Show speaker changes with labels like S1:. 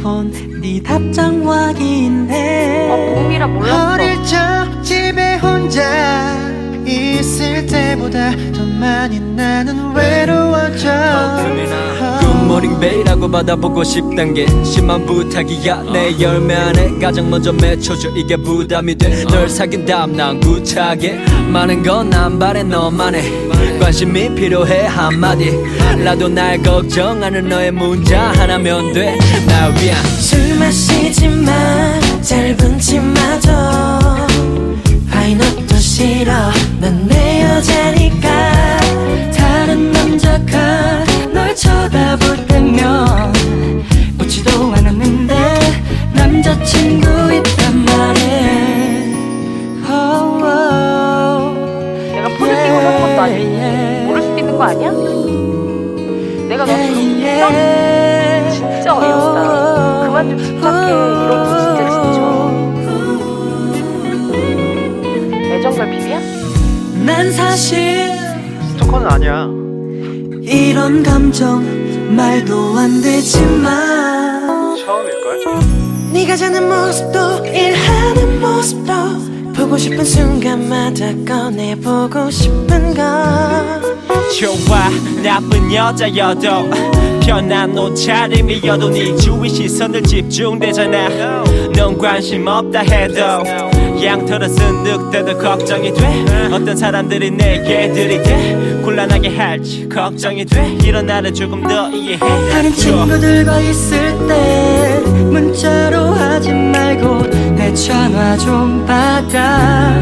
S1: 핸드폰 네 답장 확인해.
S2: 봄이라 몰랐어.
S1: 어릴 적 집에 혼자 있을 때보다 더 많이 나는 외로워져.
S3: 굿모닝 베이라고 받아보고 싶단 게 심한 부탁이야. 내 열매 안에 가장 먼저 맺혀줘. 이게 부담이 돼. 널 사귄 다음 난 구차하게 많은 건 안 바래. 너만의 관심이 필요해. 한마디 라도 날 걱정하는 너의 문자 하나면 돼. 날 위한
S1: 술 마시지만 짧은 치마도 파인옷도 싫어. 난 내 여자니까. 다른 남자가 널 쳐다볼 때면 웃지도 않았는데 남자친구 있단 말해.
S2: 내가 포즈 끼고 사는 것도 아니고 모를 수도 있는 거 아니야? 내가 너 그렇게 했어? 진짜 어이없다. 그만 좀 집착해. 이런 거 진짜 지쳐. 애정결핍이야?
S1: 난 사실
S4: 스토커는 아니야.
S1: 이런 감정 말도 안 되지만
S4: 처음일걸?
S1: 네가 자는 모습도 일하는 모습도 보고 싶은 순간마다 꺼내보고 싶은 건
S5: 좋아 나쁜 여자여도 편한 옷차림이어도 네 주위 시선을 집중되잖아. 넌 관심 없다 해도 양털을 쓴 늑대도 걱정이 돼. 어떤 사람들이 내게 들이대 곤란하게 할지 걱정이 돼. 이런 나를 조금 더 이해해.
S1: 다른 친구들과 있을 때 문자로 하지 말고 내 전화 좀 받아.